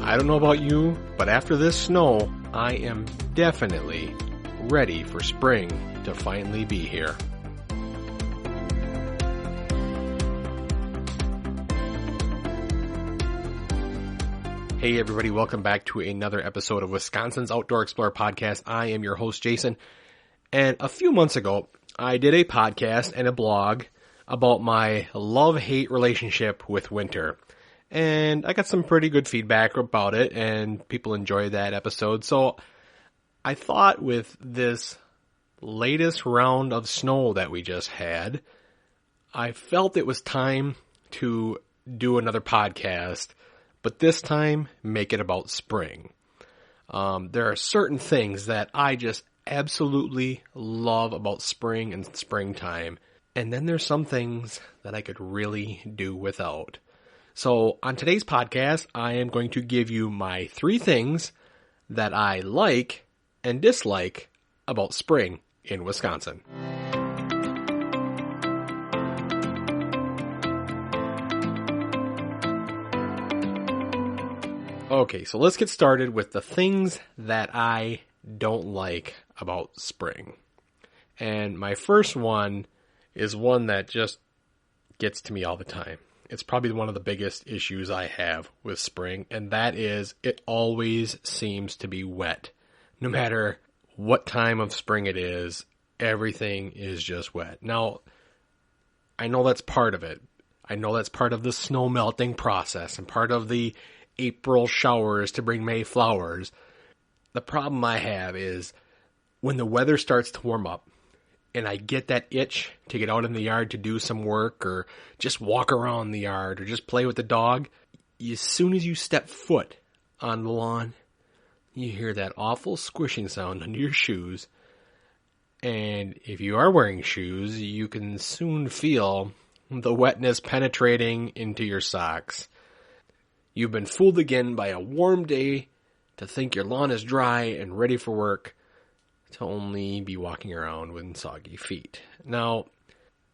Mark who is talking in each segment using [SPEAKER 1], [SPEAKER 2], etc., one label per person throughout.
[SPEAKER 1] I don't know about you, but after this snow, I am definitely ready for spring to finally be here. Hey everybody, welcome back to another episode of Wisconsin's Outdoor Explorer podcast. I am your host, Jason, and a few months ago, I did a podcast and a blog about my love-hate relationship with winter. And I got some pretty good feedback about it, and people enjoyed that episode. So I thought with this latest round of snow that we just had, I felt it was time to do another podcast, but this time make it about spring. There are certain things that I just absolutely love about spring and springtime, and then there's some things that I could really do without. So on today's podcast, I am going to give you my 3 things that I like and dislike about spring in Wisconsin. Okay, so let's get started with the things that I don't like about spring. And my first one is one that just gets to me all the time. It's probably one of the biggest issues I have with spring, and that is it always seems to be wet. No matter what time of spring it is, everything is just wet. Now, I know that's part of it. I know that's part of the snow melting process and part of the April showers to bring May flowers. The problem I have is when the weather starts to warm up, and I get that itch to get out in the yard to do some work or just walk around the yard or just play with the dog. As soon as you step foot on the lawn, you hear that awful squishing sound under your shoes. And if you are wearing shoes, you can soon feel the wetness penetrating into your socks. You've been fooled again by a warm day to think your lawn is dry and ready for work, to only be walking around with soggy feet. Now,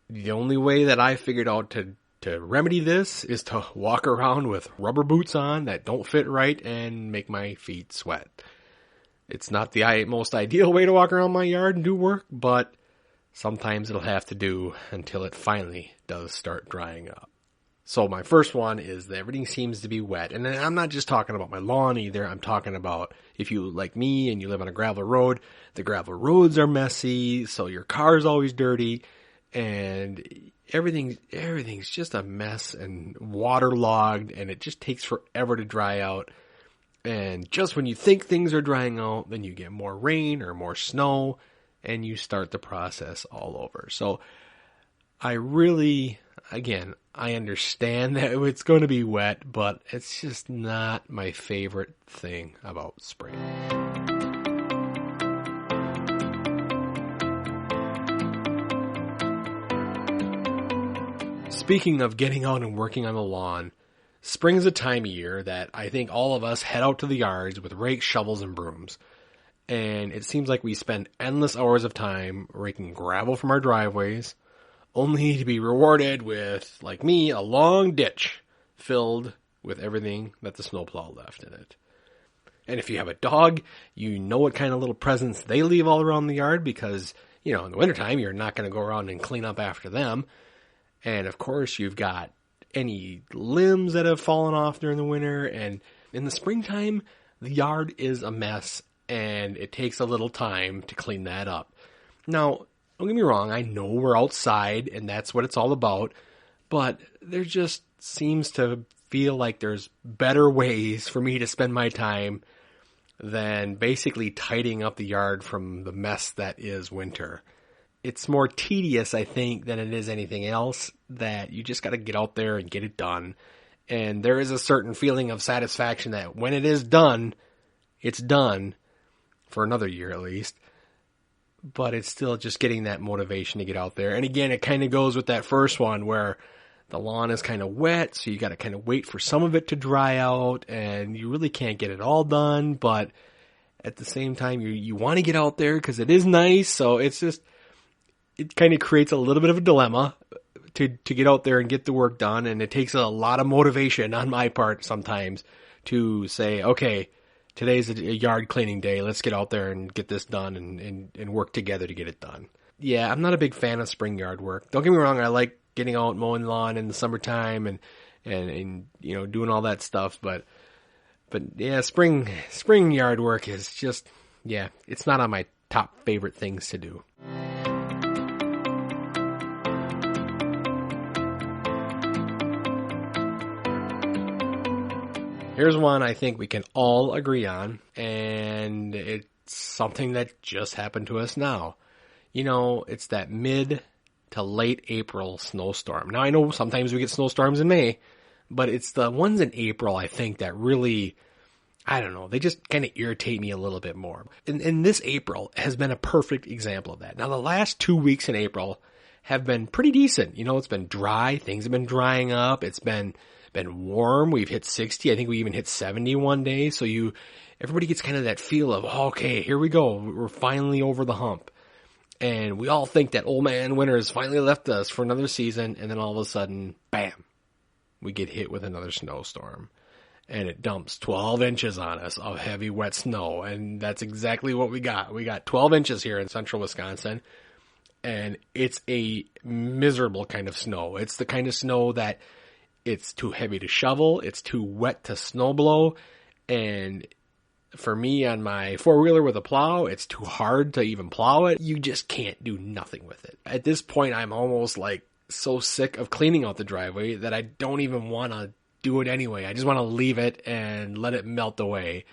[SPEAKER 1] the only way that I figured out to remedy this is to walk around with rubber boots on that don't fit right and make my feet sweat. It's not the most ideal way to walk around my yard and do work, but sometimes it'll have to do until it finally does start drying up. So my first one is that everything seems to be wet. And I'm not just talking about my lawn either. I'm talking about if you, like me, and you live on a gravel road, the gravel roads are messy, so your car's always dirty, and everything's just a mess and waterlogged, and it just takes forever to dry out. And just when you think things are drying out, then you get more rain or more snow, and you start the process all over. So I understand that it's going to be wet, but it's just not my favorite thing about spring. Speaking of getting out and working on the lawn, spring is a time of year that I think all of us head out to the yards with rakes, shovels, and brooms. And it seems like we spend endless hours of time raking gravel from our driveways, only to be rewarded with, like me, a long ditch filled with everything that the snowplow left in it. And if you have a dog, you know what kind of little presents they leave all around the yard because, in the wintertime, you're not going to go around and clean up after them. And of course, you've got any limbs that have fallen off during the winter. And in the springtime, the yard is a mess and it takes a little time to clean that up. Now, don't get me wrong, I know we're outside and that's what it's all about, but there just seems to feel like there's better ways for me to spend my time than basically tidying up the yard from the mess that is winter. It's more tedious, I think, than it is anything else, that you just got to get out there and get it done. And there is a certain feeling of satisfaction that when it is done, it's done, for another year at least. But it's still just getting that motivation to get out there. And again, it kind of goes with that first one where the lawn is kind of wet, so you got to kind of wait for some of it to dry out, and you really can't get it all done, but at the same time, you want to get out there because it is nice, so it's just, it kind of creates a little bit of a dilemma to get out there and get the work done, and it takes a lot of motivation on my part sometimes to say, okay, today's a yard cleaning day. Let's get out there and get this done and work together to get it done. Yeah, I'm not a big fan of spring yard work. Don't get me wrong. I like getting out mowing lawn in the summertime and doing all that stuff. But yeah, spring yard work is just, yeah, it's not on my top favorite things to do. Here's one I think we can all agree on, and it's something that just happened to us now. It's that mid to late April snowstorm. Now, I know sometimes we get snowstorms in May, but it's the ones in April, I think, that really, I don't know, they just kind of irritate me a little bit more. And this April has been a perfect example of that. Now, the last 2 weeks in April have been pretty decent. It's been dry. Things have been drying up. It's been warm. We've hit 60. I think we even hit 70 one day. So everybody gets kind of that feel of, okay, here we go. We're finally over the hump. And we all think that old man winter has finally left us for another season. And then all of a sudden, bam, we get hit with another snowstorm. And it dumps 12 inches on us of heavy, wet snow. And that's exactly what we got. We got 12 inches here in central Wisconsin. And it's a miserable kind of snow. It's the kind of snow that it's too heavy to shovel. It's too wet to snow blow. And for me on my four-wheeler with a plow, it's too hard to even plow it. You just can't do nothing with it. At this point, I'm almost like so sick of cleaning out the driveway that I don't even want to do it anyway. I just want to leave it and let it melt away.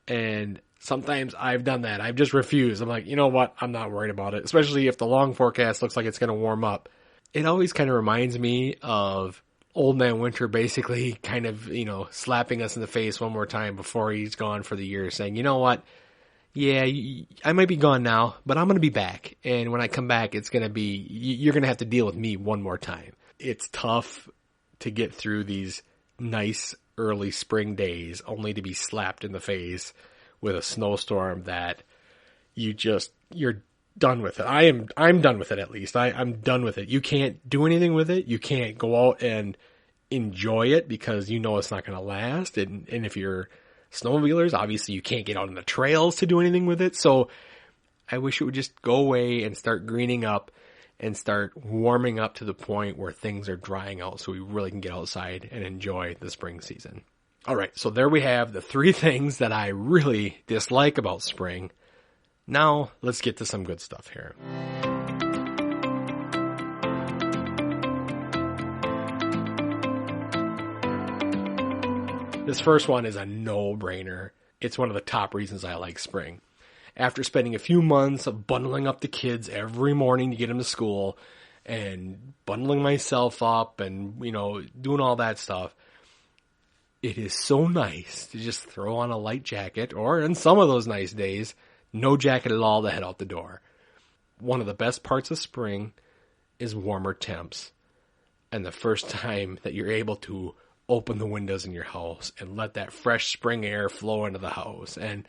[SPEAKER 1] And sometimes I've done that. I've just refused. I'm like, you know what? I'm not worried about it, especially if the long forecast looks like it's going to warm up. It always kind of reminds me of Old Man Winter basically kind of, slapping us in the face one more time before he's gone for the year, saying, you know what? Yeah, I might be gone now, but I'm going to be back. And when I come back, it's going to be, you're going to have to deal with me one more time. It's tough to get through these nice early spring days only to be slapped in the face with a snowstorm that you're done with it. I'm done with it, at least. I'm done with it. You can't do anything with it. You can't go out and enjoy it because it's not going to last. And if you're snowmobilers, obviously you can't get out on the trails to do anything with it. So I wish it would just go away and start greening up and start warming up to the point where things are drying out so we really can get outside and enjoy the spring season. All right, so there we have the 3 things that I really dislike about spring. Now, let's get to some good stuff here. This first one is a no-brainer. It's one of the top reasons I like spring. After spending a few months of bundling up the kids every morning to get them to school and bundling myself up and, doing all that stuff, it is so nice to just throw on a light jacket or, in some of those nice days, no jacket at all to head out the door. One of the best parts of spring is warmer temps. And the first time that you're able to open the windows in your house and let that fresh spring air flow into the house and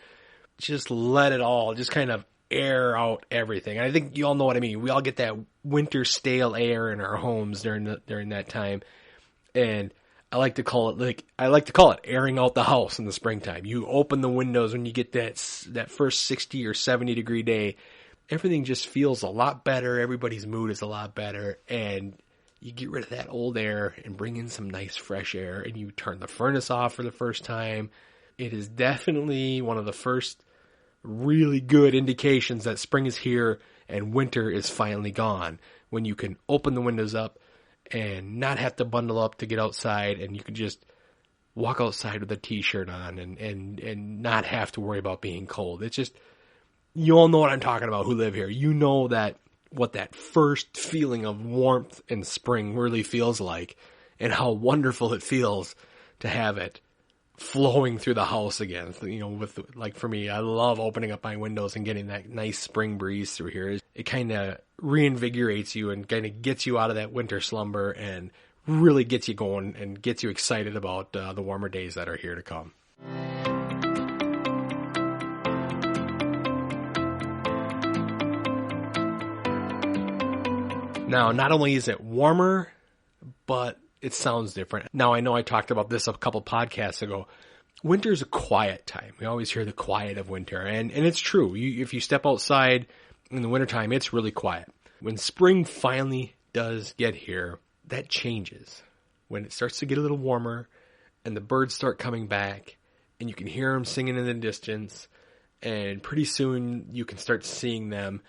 [SPEAKER 1] just let it all just kind of air out everything. And I think you all know what I mean. We all get that winter stale air in our homes during that time. And I like to call it airing out the house in the springtime. You open the windows when you get that first 60 or 70 degree day. Everything just feels a lot better. Everybody's mood is a lot better. And you get rid of that old air and bring in some nice fresh air. And you turn the furnace off for the first time. It is definitely one of the first really good indications that spring is here and winter is finally gone. When you can open the windows up and not have to bundle up to get outside, and you can just walk outside with a t-shirt on and not have to worry about being cold. It's just, you all know what I'm talking about who live here. You know that what that first feeling of warmth in spring really feels like and how wonderful it feels to have it flowing through the house again. For me, I love opening up my windows and getting that nice spring breeze through here. It kind of reinvigorates you and kind of gets you out of that winter slumber and really gets you going and gets you excited about the warmer days that are here to come. Now, not only is it warmer, but it sounds different. Now, I know I talked about this a couple podcasts ago, winter's a quiet time. We always hear the quiet of winter, and it's true. If you step outside in the wintertime, it's really quiet. When spring finally does get here, that changes. When it starts to get a little warmer, and the birds start coming back, and you can hear them singing in the distance, and pretty soon you can start seeing them,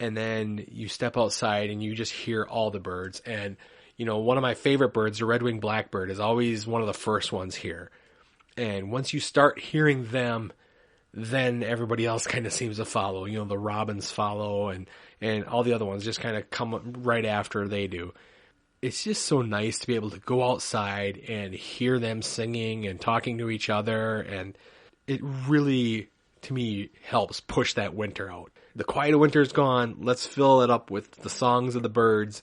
[SPEAKER 1] and then you step outside and you just hear all the birds. And, one of my favorite birds, the red-winged blackbird, is always one of the first ones here. And once you start hearing them, then everybody else kind of seems to follow. The robins follow, and all the other ones just kind of come right after they do. It's just so nice to be able to go outside and hear them singing and talking to each other, and it really, to me, helps push that winter out. The quiet of winter is gone. Let's fill it up with the songs of the birds.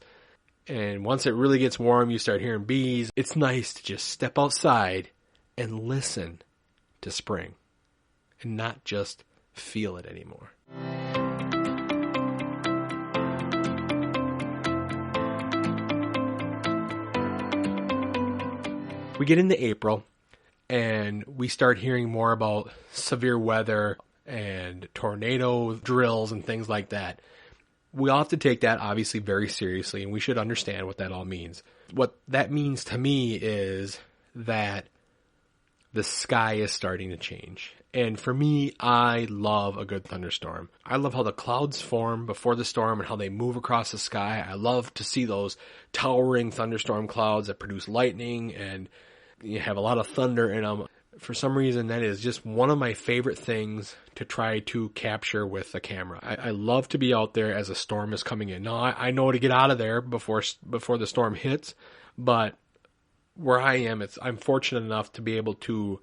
[SPEAKER 1] And once it really gets warm, you start hearing bees. It's nice to just step outside and listen to spring and not just feel it anymore. We get into April and we start hearing more about severe weather and tornado drills and things like that. We all have to take that obviously very seriously, and we should understand what that all means. What that means to me is that the sky is starting to change. And for me, I love a good thunderstorm. I love how the clouds form before the storm and how they move across the sky. I love to see those towering thunderstorm clouds that produce lightning and you have a lot of thunder in them. For some reason, that is just one of my favorite things to try to capture with the camera. I love to be out there as a storm is coming in. Now, I know to get out of there before the storm hits, but where I am, I'm fortunate enough to be able to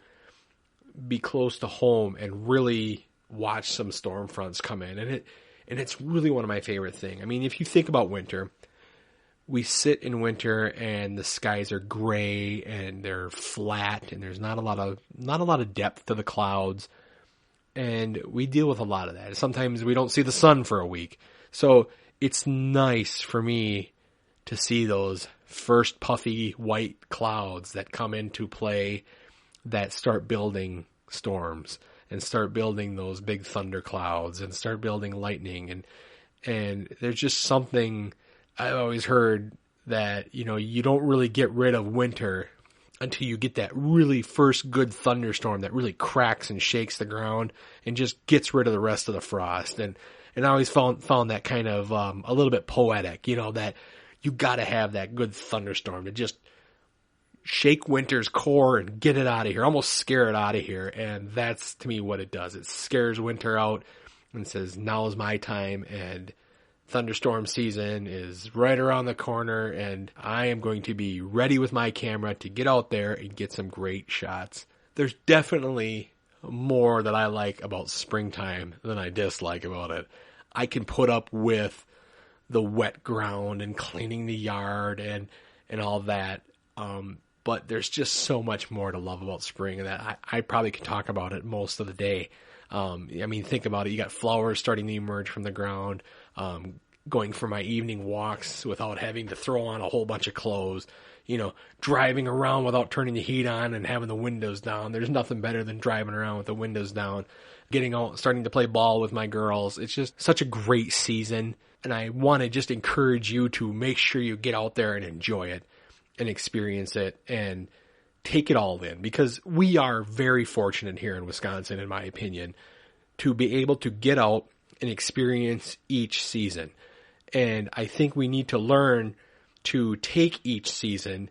[SPEAKER 1] be close to home and really watch some storm fronts come in. And it's really one of my favorite things. I mean, if you think about winter, we sit in winter and the skies are gray and they're flat and there's not a lot of depth to the clouds. And we deal with a lot of that. Sometimes we don't see the sun for a week. So it's nice for me to see those first puffy white clouds that come into play that start building storms and start building those big thunder clouds and start building lightning. And there's just something I've always heard that, you don't really get rid of winter until you get that really first good thunderstorm that really cracks and shakes the ground and just gets rid of the rest of the frost. And I always found that kind of a little bit poetic, that you got to have that good thunderstorm to just shake winter's core and get it out of here, almost scare it out of here. And that's, to me, what it does. It scares winter out and says, now is my time, and thunderstorm season is right around the corner, and I am going to be ready with my camera to get out there and get some great shots. There's definitely more that I like about springtime than I dislike about it. I can put up with the wet ground and cleaning the yard and all that. But there's just so much more to love about spring that I probably could talk about it most of the day. Think about it. You got flowers starting to emerge from the ground, going for my evening walks without having to throw on a whole bunch of clothes, driving around without turning the heat on and having the windows down. There's nothing better than driving around with the windows down, getting out, starting to play ball with my girls. It's just such a great season. And I want to just encourage you to make sure you get out there and enjoy it and experience it and take it all in, because we are very fortunate here in Wisconsin, in my opinion, to be able to get out and experience each season. And I think we need to learn to take each season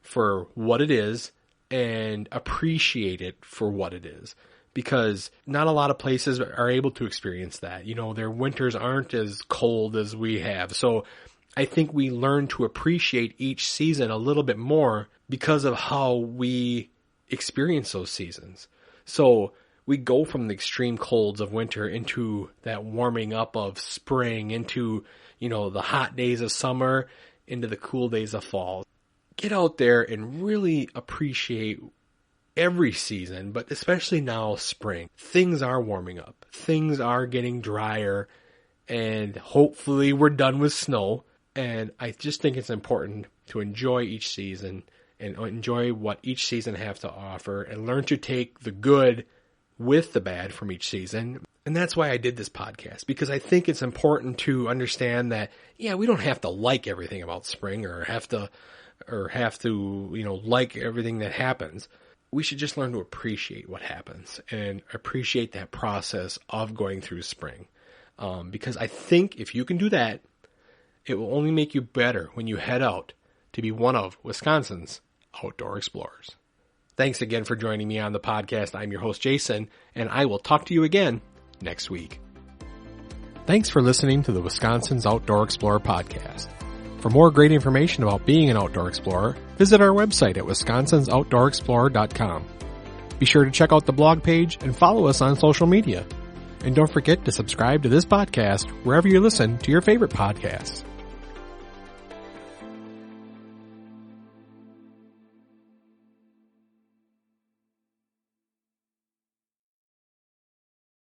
[SPEAKER 1] for what it is and appreciate it for what it is, because not a lot of places are able to experience that. Their winters aren't as cold as we have. So I think we learn to appreciate each season a little bit more because of how we experience those seasons. So we go from the extreme colds of winter into that warming up of spring, into, the hot days of summer, into the cool days of fall. Get out there and really appreciate every season, but especially now spring. Things are warming up. Things are getting drier, and hopefully we're done with snow. And I just think it's important to enjoy each season and enjoy what each season has to offer and learn to take the good with the bad from each season. And that's why I did this podcast, because I think it's important to understand that, yeah, we don't have to like everything about spring or have to, like everything that happens. We should just learn to appreciate what happens and appreciate that process of going through spring. Because I think if you can do that, it will only make you better when you head out to be one of Wisconsin's outdoor explorers. Thanks again for joining me on the podcast. I'm your host, Jason, and I will talk to you again next week. Thanks for listening to the Wisconsin's Outdoor Explorer podcast. For more great information about being an outdoor explorer, visit our website at wisconsinsoutdoorexplorer.com. Be sure to check out the blog page and follow us on social media. And don't forget to subscribe to this podcast wherever you listen to your favorite podcasts.